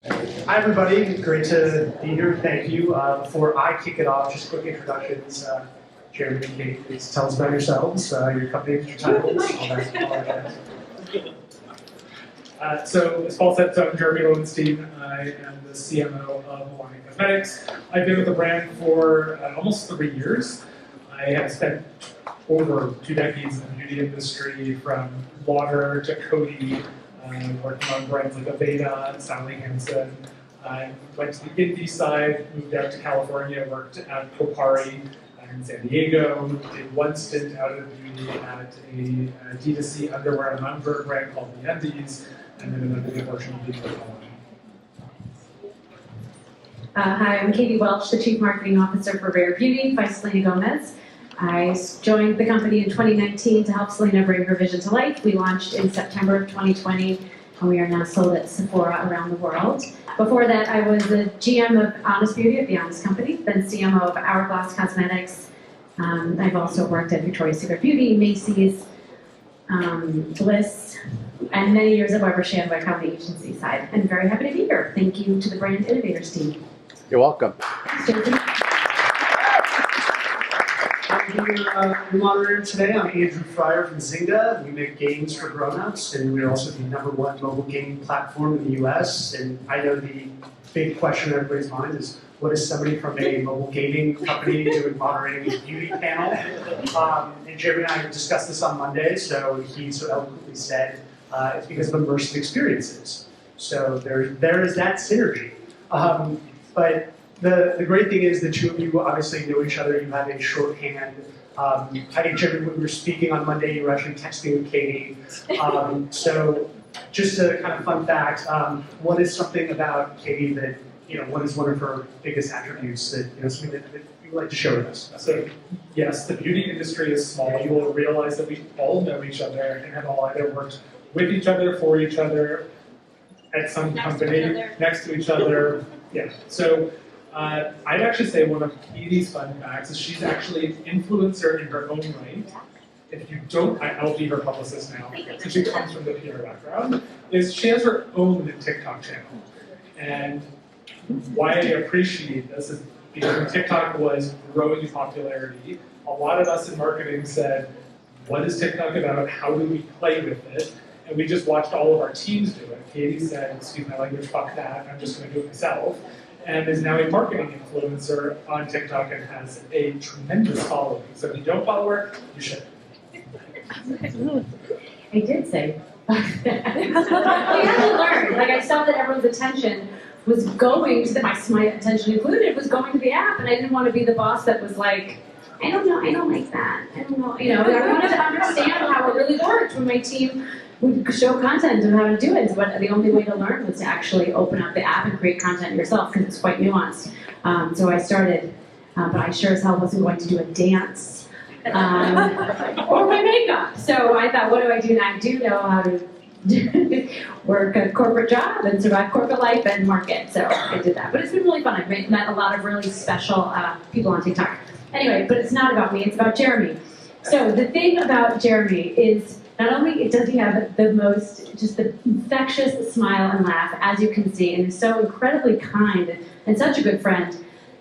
Hi, everybody. Great to be here. Thank you. Before I kick it off, just quick introductions. Jeremy and Kate, please tell us about yourselves, your company, your titles, all that jazz. So, as Paul said, I'm Jeremy Lowenstein. I am the CMO of Milani Cosmetics. I've been with the brand for almost 3 years. I have spent over 2 decades in the beauty industry, from water to Coty, working on brands like Aveda, Sally Hansen. I went to the indie side, moved out to California, worked at Kopari in San Diego, did one stint out of beauty at a D2C underwear and underwear brand called The Undies, and then another good fortune of being with Milani. Hi, I'm Katie Welch, the Chief Marketing Officer for Rare Beauty by Selena Gomez. I joined the company in 2019 to help Selena bring her vision to life. We launched in September of 2020, and we are now sold at Sephora around the world. Before that, I was the GM of Honest Beauty at The Honest Company, then CMO of Hourglass Cosmetics. I've also worked at Victoria's Secret Beauty, Macy's, Bliss, and many years at Weber Shandwick on the agency side. I'm very happy to be here. Thank you to the brand Innovators team. You're welcome. Thanks, Jason. I'm your moderator today. I'm Andrew Fryer from Zynga. We make games for grown-ups, and we're also the #1 mobile gaming platform in the US. And I know the big question on everybody's mind is, what is somebody from a mobile gaming company doing moderating a beauty panel? And Jeremy and I discussed this on Monday, so he so eloquently said it's because of immersive experiences. So there is that synergy. But the great thing is the two of you obviously know each other. You have a shorthand. I think, Jeremy, when we were speaking on Monday, you were actually texting with Katie. So just a kind of fun fact, what is something about Katie that, what is one of her biggest attributes that, something that you would like to share with us? So, yes, the beauty industry is small. You will realize that we all know each other and have all either worked with each other, for each other, at some company, next to each other. Yeah. So I'd actually say one of Katie's fun facts is she's actually an influencer in her own right. If you don't, I'll be her publicist now, since she comes from the PR background, is she has her own TikTok channel. And why I appreciate this is because when TikTok was growing in popularity, a lot of us in marketing said, what is TikTok about? How do we play with it? And we just watched all of our teams do it. Katie said, excuse my language, fuck that, I'm just going to do it myself. And is now a marketing influencer on TikTok and has a tremendous following. So if you don't follow her, you should. I did say. We had to learn. Like, I saw that everyone's attention was going to my attention included, was going to the app, and I didn't want to be the boss that was like, I don't know, I don't like that. I don't know, I wanted to understand how it really worked when my team would show content and how to do it. But the only way to learn was to actually open up the app and create content yourself, because it's quite nuanced. So I started, but I sure as hell wasn't going to do a dance or my makeup. So I thought, what do I do now? I do know how to work a corporate job and survive corporate life and market. So I did that. But it's been really fun. I've met a lot of really special people on TikTok. Anyway, but it's not about me, it's about Jeremy. So the thing about Jeremy is, not only does he have the most, just the infectious smile and laugh, as you can see, and is so incredibly kind and such a good friend,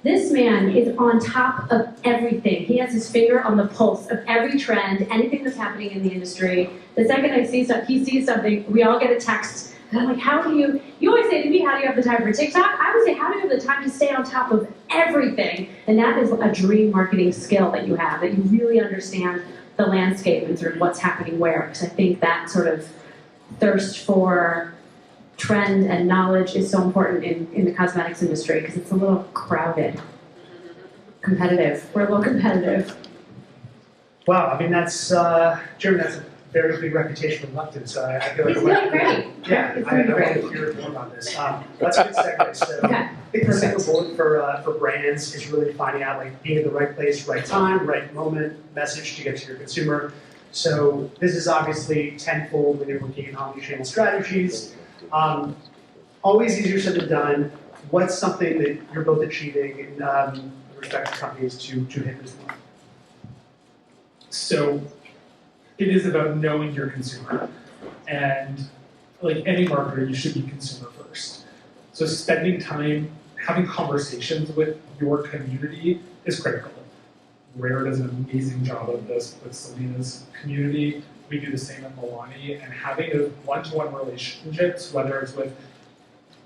this man is on top of everything. He has his finger on the pulse of every trend, anything that's happening in the industry. The second he sees something, we all get a text. And I'm like, how do you always say to me, how do you have the time for TikTok? I would say, how do you have the time to stay on top of everything? And that is a dream marketing skill that you have, that you really understand the landscape and sort of what's happening where. Because I think that sort of thirst for trend and knowledge is so important in the cosmetics industry, because it's a little crowded, competitive. We're a little competitive. Wow, I mean, that's, Jeremy, that's a very big reputation for Lupton, so I feel like It's really great. Yeah, It's I really want great. to hear more about this. That's a good segue. So Okay, I think the single bullet for brands is really finding out, like, being in the right place, right time, right moment, message to get to your consumer. So this is obviously tenfold when you're looking at omnichannel strategies. Always easier said than done. What's something that you're both achieving in respective companies to hit this one? So it is about knowing your consumer. And like any marketer, you should be consumer first. So spending time having conversations with your community is critical. Rare does an amazing job of this with Selena's community. We do the same at Milani, and having those one-to-one relationships, whether it's with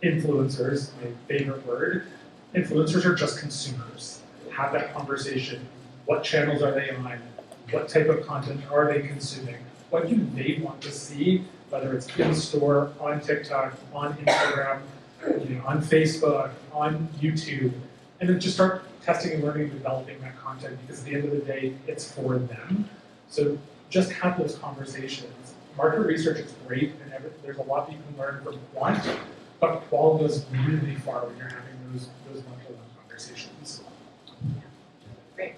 influencers, my favorite word, influencers are just consumers. Have that conversation. What channels are they on? What type of content are they consuming? What do they want to see, whether it's in-store, on TikTok, on Instagram, on Facebook, on YouTube, and then just start testing and learning and developing that content, because at the end of the day, it's for them. So just have those conversations. Market research is great, and there's a lot that you can learn from quant, but qual goes really far when you're having those one-to-one conversations. Great.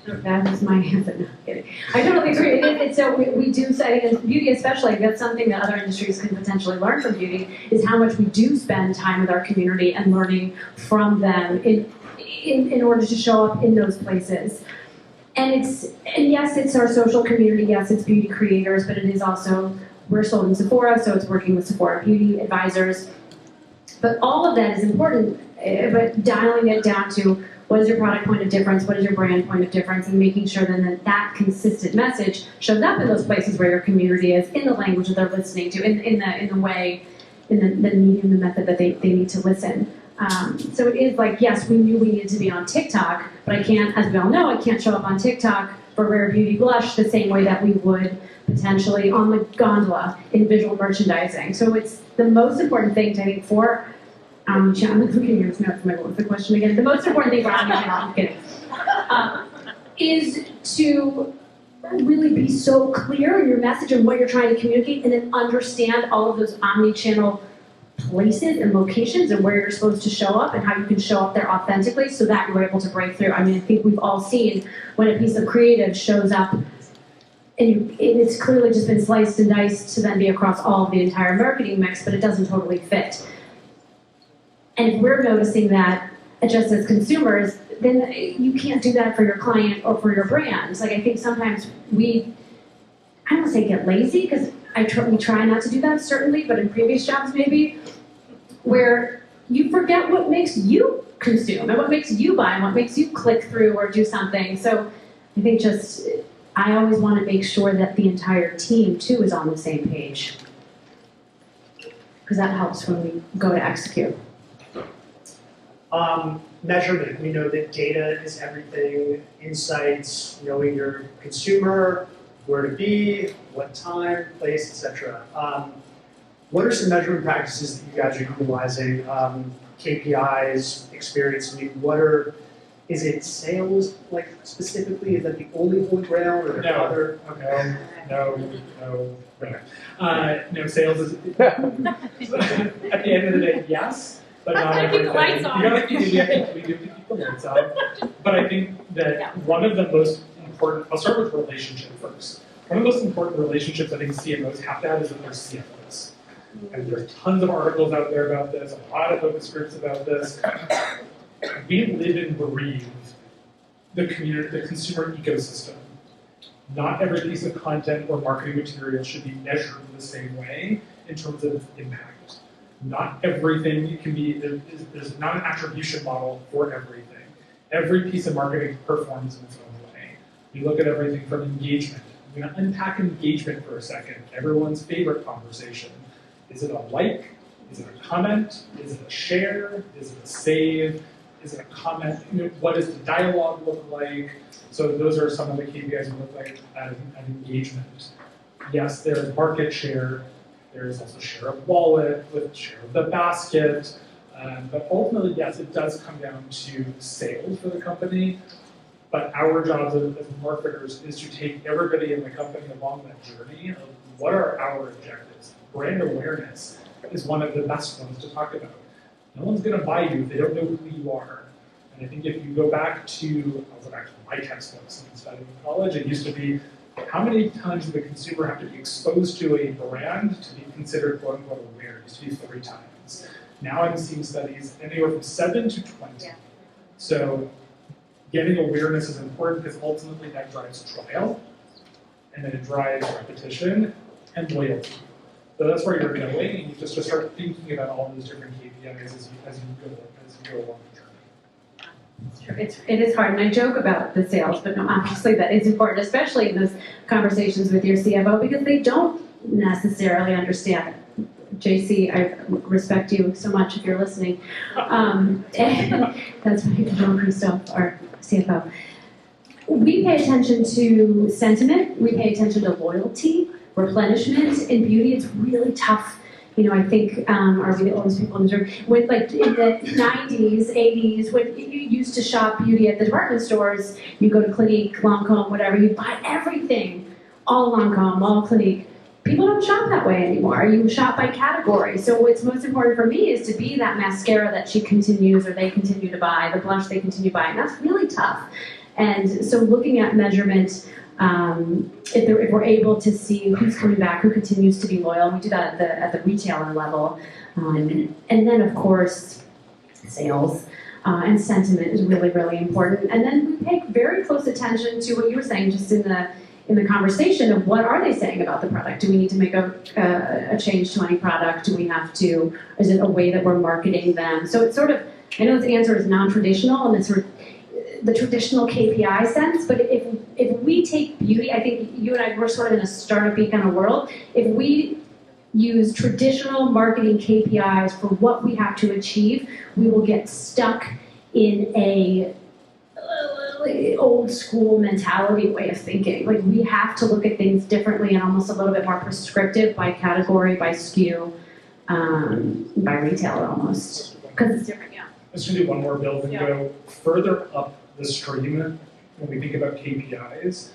That is my answer. No, I'm kidding. I totally agree. And so we do say, and beauty especially, that's something that other industries can potentially learn from beauty, is how much we do spend time with our community and learning from them in order to show up in those places. And yes, it's our social community, yes, it's beauty creators, but it is also, we're sold in Sephora, so it's working with Sephora beauty advisors. But all of that is important, but dialing it down to what is your product point of difference, what is your brand point of difference, and making sure then that consistent message shows up in those places where your community is, in the language that they're listening to, in the way, in the medium, the method that they need to listen. So it is like, yes, we knew we needed to be on TikTok, but I can't, as we all know, I can't show up on TikTok for Rare Beauty Blush the same way that we would potentially on the gondola in visual merchandising. So it's the most important thing to, I think, for I'm looking at your notes, what was the question again? The most important thing for Omnichannel, I'm kidding, is to really be so clear in your message and what you're trying to communicate, and then understand all of those omnichannel places and locations and where you're supposed to show up and how you can show up there authentically so that you're able to break through. I mean, I think we've all seen when a piece of creative shows up and it's clearly just been sliced and diced to then be across all of the entire marketing mix, but it doesn't totally fit. And if we're noticing that just as consumers, then you can't do that for your client or for your brands. Like, I think sometimes I don't want to say get lazy, because we try not to do that, certainly, but in previous jobs maybe, where you forget what makes you consume and what makes you buy and what makes you click through or do something. So I think I always want to make sure that the entire team too is on the same page, because that helps when we go to execute. Measurement, we know that data is everything, insights, knowing your consumer, where to be, what time, place, etc. What are some measurement practices that you guys are utilizing? KPIs, experience, I mean, is it sales, like, specifically? Is that the only holy grail, or are there other? Okay. No, sales is, at the end of the day, yes, but not everything. Keep the lights on. We do have to keep the lights on. But I think that one of the most important, I'll start with relationship first. One of the most important relationships I think CMOs have to have is with their CFOs. And there's tons of articles out there about this, a lot of focus groups about this. We live and breathe the consumer ecosystem. Not every piece of content or marketing material should be measured the same way in terms of its impact. Not everything can be, there's not an attribution model for everything. Every piece of marketing performs in its own way. You look at everything from engagement. I'm going to unpack engagement for a second. Everyone's favorite conversation. Is it a like? Is it a comment? Is it a share? Is it a save? Is it a comment? What does the dialogue look like? So those are some of the KPIs we look like at engagement. Yes, there's market share. There's also share of wallet, with share of the basket. But ultimately, yes, it does come down to sales for the company. But our jobs as marketers is to take everybody in the company along that journey of what are our objectives. Brand awareness is one of the best ones to talk about. No one's going to buy you if they don't know who you are. And I think if you go back to, I'll go back to my textbooks and studying in college, it used to be, how many times does the consumer have to be exposed to a brand to be considered quote unquote aware? It used to be 3 times. Now I'm seeing studies anywhere from 7 to 20. Yeah. So getting awareness is important because ultimately that drives trial, and then it drives repetition and loyalty. So that's where you're going, you just start thinking about all those different KPIs as you go along the journey. It is hard, and I joke about the sales, but no, obviously that is important, especially in those conversations with your CFO, because they don't necessarily understand it. JC, I respect you so much if you're listening. And that's my Jean-Christophe, our CFO. We pay attention to sentiment, we pay attention to loyalty, replenishment. In beauty, it's really tough. I think, are we the oldest people in the room? With like in the 90s, 80s, when you used to shop beauty at the department stores, you go to Clinique, Lancome, whatever, you buy everything, all Lancome, all Clinique. People don't shop that way anymore. You shop by category. So what's most important for me is to be that mascara that she continues or they continue to buy, the blush they continue to buy, and that's really tough. And so looking at measurement, if we're able to see who's coming back, who continues to be loyal, we do that at the retailer level. And then, of course, sales and sentiment is really, really important. And then we pay very close attention to what you were saying just in the conversation of what are they saying about the product. Do we need to make a change to any product? Do we have to, is it a way that we're marketing them? So it's sort of, I know the answer is non-traditional and it's sort of the traditional KPI sense, but if we take beauty, I think you and I, we're sort of in a startup-y kind of world. If we use traditional marketing KPIs for what we have to achieve, we will get stuck in a old school mentality way of thinking. Like we have to look at things differently and almost a little bit more prescriptive by category, by SKU, by retailer almost, because it's different, yeah. Let's do one more build and go further up the stream when we think about KPIs.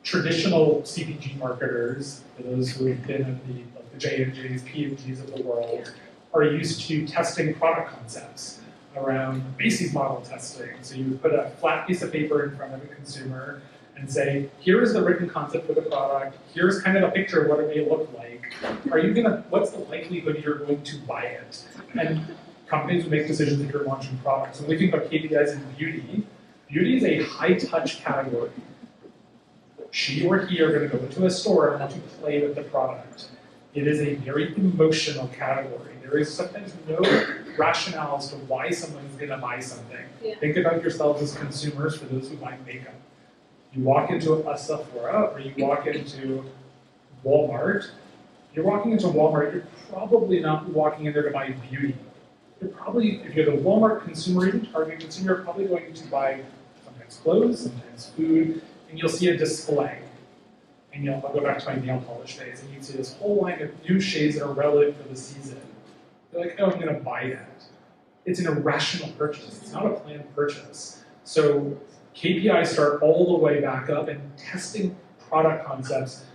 Traditional CPG marketers, for those who have been at the J&Js, P&Gs of the world, are used to testing product concepts around Macy's model testing. So you would put a flat piece of paper in front of a consumer and say, here is the written concept for the product, here's kind of a picture of what it may look like. What's the likelihood you're going to buy it? And companies would make decisions if you're launching products. When we think about KPIs in beauty, beauty is a high-touch category. She or he are going to go into a store and want to play with the product. It is a very emotional category. There is sometimes no rationale as to why someone's going to buy something. Yeah. Think about yourselves as consumers for those who buy makeup. You walk into a Sephora or you walk into Walmart. You're walking into Walmart, you're probably not walking in there to buy beauty. You're probably, if you're the Walmart consumer, even Target consumer, you're probably going to buy sometimes clothes, sometimes food, and you'll see a display. And I'll go back to my nail polish days, and you'd see this whole line of new shades that are relevant for the season. You're like, oh, I'm gonna buy that. It's an irrational purchase, it's not a planned purchase. So KPIs start all the way back up, and testing product concepts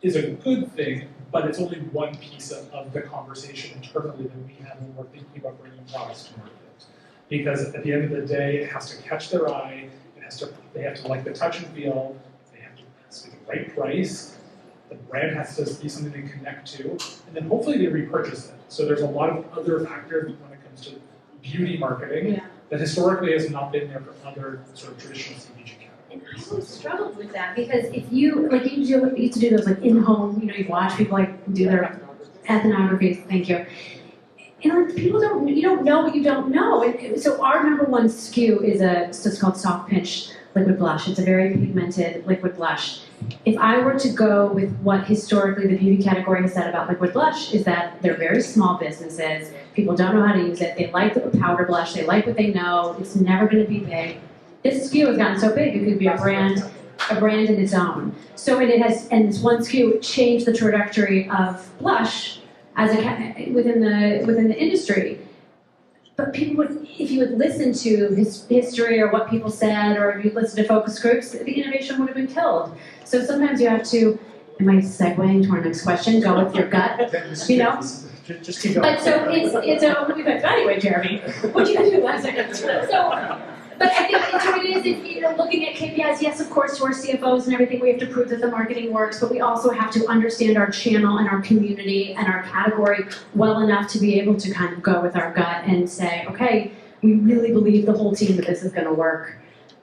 is a good thing, but it's only one piece of the conversation internally that we have when we're thinking about bringing products to market. Because at the end of the day, it has to catch their eye, they have to like the touch and feel, they have to be the right price, the brand has to be something they connect to, and then hopefully they repurchase it. So there's a lot of other factors when it comes to beauty marketing that historically has not been there for other sort of traditional CPG categories. And I always struggled with that because if you, like you used to do those like in-home, you watch people like do their ethnographies, thank you. And like people you don't know what you don't know. And so our number one SKU is it's called Soft Pinch Liquid Blush. It's a very pigmented liquid blush. If I were to go with what historically the beauty category has said about liquid blush is that they're very small businesses, people don't know how to use it, they like the powder blush, they like what they know, it's never going to be big. This SKU has gotten so big, it could be a brand in its own. So and this one SKU changed the trajectory of blush as within the industry. But people would, if you would listen to his history or what people said, or if you listen to focus groups, the innovation would have been killed. So sometimes you have to, am I segueing to our next question? Go with your gut, Just keep going. But so anyway, Jeremy, what you do last second? But I think it is, if you're looking at KPIs, yes, of course, to our CFOs and everything, we have to prove that the marketing works, but we also have to understand our channel and our community and our category well enough to be able to kind of go with our gut and say, okay, we really believe the whole team that this is going to work,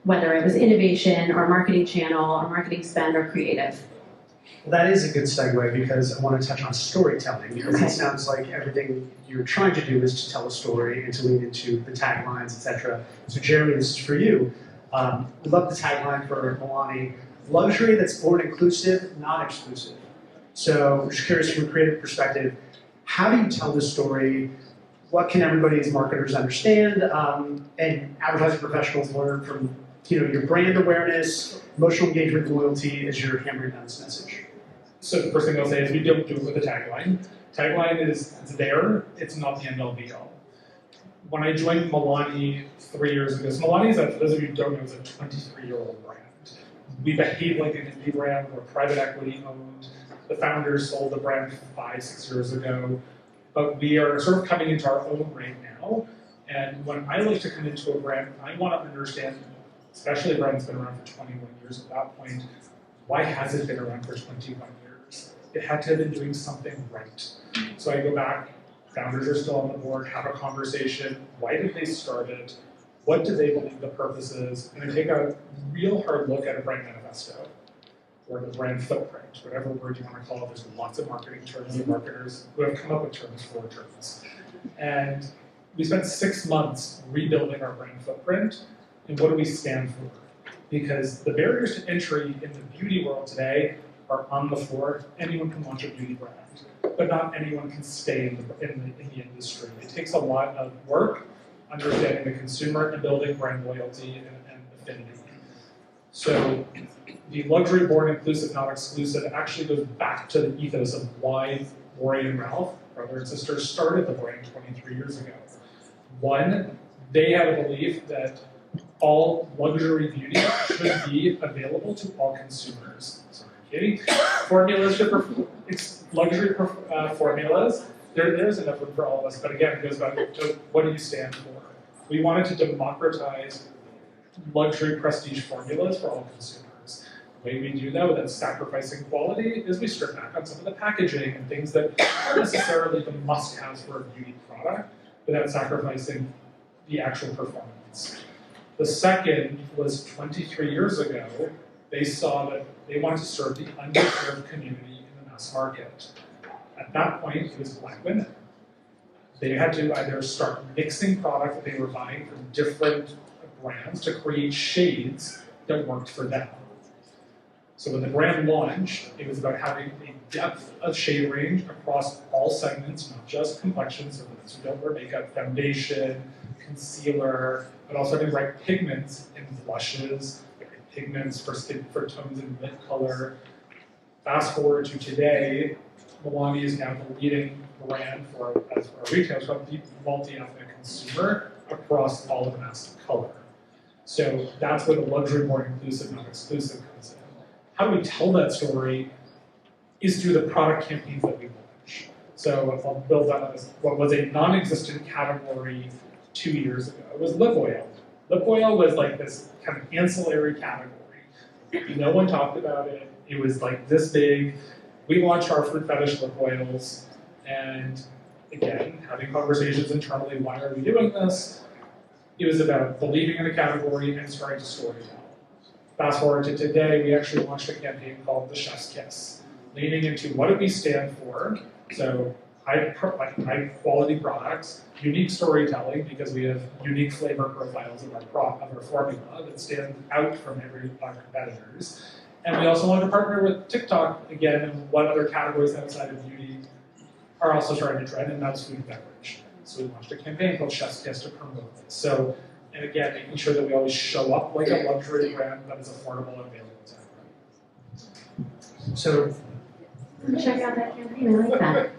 whether it was innovation or marketing channel or marketing spend or creative. Well, that is a good segue because I want to touch on storytelling because it sounds like everything you're trying to do is to tell a story and to lean into the taglines, etc. So Jeremy, this is for you. We love the tagline for Milani, luxury that's born inclusive, not exclusive. So I'm just curious from a creative perspective, how do you tell this story? What can everybody as marketers understand and advertising professionals learn from your brand awareness, emotional engagement, loyalty as you're hammering down this message? So the first thing I'll say is we don't do it with a tagline. Tagline is there, it's not the end all be all. When I joined Milani 3 years ago, so Milani is, for those of you who don't know, is a 23-year-old brand. We behave like an indie brand, we're private equity owned. The founders sold the brand 5-6 years ago, but we are sort of coming into our own right now. And when I like to come into a brand, I want to understand, especially a brand that's been around for 21 years at that point, why has it been around for 21 years? It had to have been doing something right. So I go back, founders are still on the board, have a conversation, why did they start it? What do they believe the purpose is? And I take a real hard look at a brand manifesto or the brand footprint, whatever word you want to call it. There's lots of marketing terms and marketers who have come up with terms for terms. And we spent 6 months rebuilding our brand footprint and what do we stand for? Because the barriers to entry in the beauty world today are on the floor. Anyone can launch a beauty brand, but not anyone can stay in the industry. It takes a lot of work, understanding the consumer and building brand loyalty and affinity. So the luxury born inclusive, not exclusive actually goes back to the ethos of why Rory and Ralph, brother and sister, started the brand 23 years ago. One, they had a belief that all luxury beauty should be available to all consumers. Sorry, Katie. Formulas, luxury formulas, there's enough room for all of us, but again, it goes back to what do you stand for? We wanted to democratize luxury prestige formulas for all consumers. The way we do that without sacrificing quality is we strip back on some of the packaging and things that aren't necessarily the must-haves for a beauty product without sacrificing the actual performance. The second was 23 years ago, they saw that they wanted to serve the underserved community in the mass market. At that point, it was Black women. They had to either start mixing product that they were buying from different brands to create shades that worked for them. So when the brand launched, it was about having a depth of shade range across all segments, not just complexions, so those who don't wear makeup, foundation, concealer, but also having the right pigments in blushes, the right pigments for skin, for tones and lip color. Fast forward to today, Milani is now the leading brand for, as for our retailers, called the multi-ethnic consumer across all of mass color. So that's where the luxury born inclusive, not exclusive comes in. How do we tell that story is through the product campaigns that we launch. So if I'll build on this, what was a non-existent category 2 years ago, it was lip oil. Lip oil was like this kind of ancillary category. No one talked about it. It was like this big. We launched our fruit fetish lip oils, and again, having conversations internally, why are we doing this? It was about believing in a category and starting to storytell. Fast forward to today, we actually launched a campaign called The Chef's Kiss, leaning into what do we stand for. So high quality products, unique storytelling because we have unique flavor profiles of our formula that stand out from every our competitors. And we also wanted to partner with TikTok again and what other categories outside of beauty are also starting to trend, and that's food and beverage. So we launched a campaign called Chef's Kiss to promote this. So, and again, making sure that we always show up like a luxury brand that is affordable and available to everyone. So, Check out that campaign, I like that.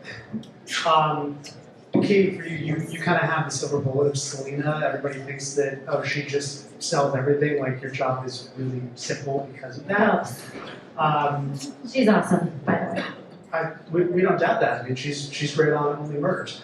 okay, for you kind of have the silver bullet of Selena. Everybody thinks that, oh, she just sells everything, like your job is really simple because of that. She's awesome, by the way. We don't doubt that. I mean, she's great on Only Murders.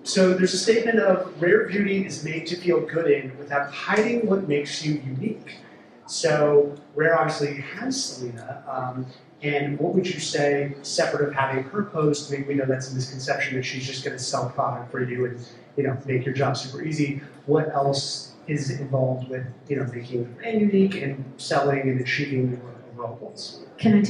So there's a statement of rare beauty is made to feel good in without hiding what makes you unique. So Rare obviously has Selena, and what would you say, separate of having her post, maybe we know that's a misconception that she's just going to sell product for you and make your job super easy. What else is involved with making the brand unique and selling and achieving your growables. Can I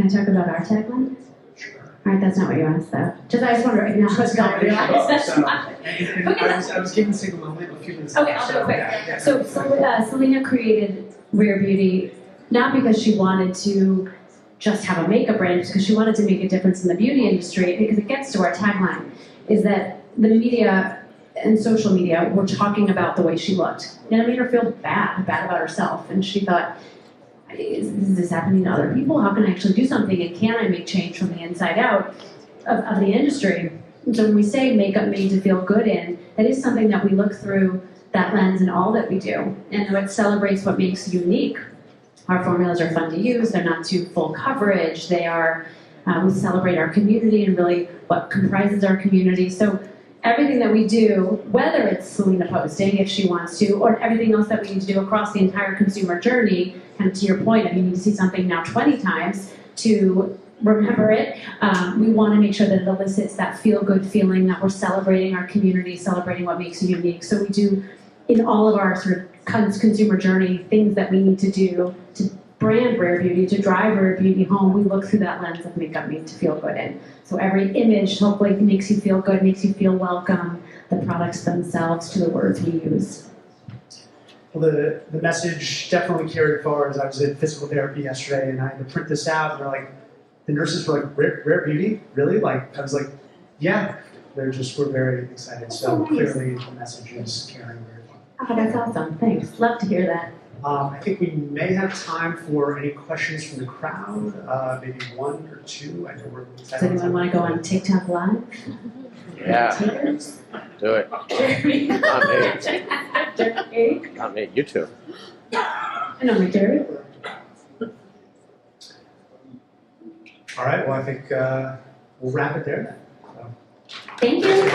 talk about our tagline? Sure. All right, that's not what you asked though. I just wonder, now That's don't realize that's so, not. and Okay. I was giving Zynga a moment a few minutes Okay, ago, I'll do it quick. yeah. So Selena created Rare Beauty not because she wanted to just have a makeup brand, just because she wanted to make a difference in the beauty industry, because it gets to our tagline, is that the media and social media were talking about the way she looked. And it made her feel bad about herself. And she thought, is this happening to other people? How can I actually do something? And can I make change from the inside out of the industry? And so when we say makeup made to feel good in, that is something that we look through that lens in all that we do. And it celebrates what makes you unique. Our formulas are fun to use. They're not too full coverage. They are, we celebrate our community and really what comprises our community. So everything that we do, whether it's Selena posting if she wants to, or everything else that we need to do across the entire consumer journey, kind of to your point, if you need to see something now 20 times to remember it, we want to make sure that it elicits that feel-good feeling that we're celebrating our community, celebrating what makes you unique. So we do, in all of our sort of consumer journey, things that we need to do to brand Rare Beauty, to drive Rare Beauty home, we look through that lens of makeup made to feel good in. So every image hopefully makes you feel good, makes you feel welcome, the products themselves to the words we use. Well, the message definitely carried forward as I was in physical therapy yesterday and I had to print this out and they're like, the nurses were like, Rare Beauty? Really? Like, I was like, yeah. We're very excited. So nice. clearly the message is carrying very well. Oh, that's awesome. Thanks. Love to hear that. I think we may have time for any questions from the crowd, maybe one or two. I know we're. Does anyone want to go on TikTok Live? Yeah, do it. Jeremy. Not me. Jeremy. Not me. You too. I know my Jerry. All right. Well, I think we'll wrap it there then. So. Thank you.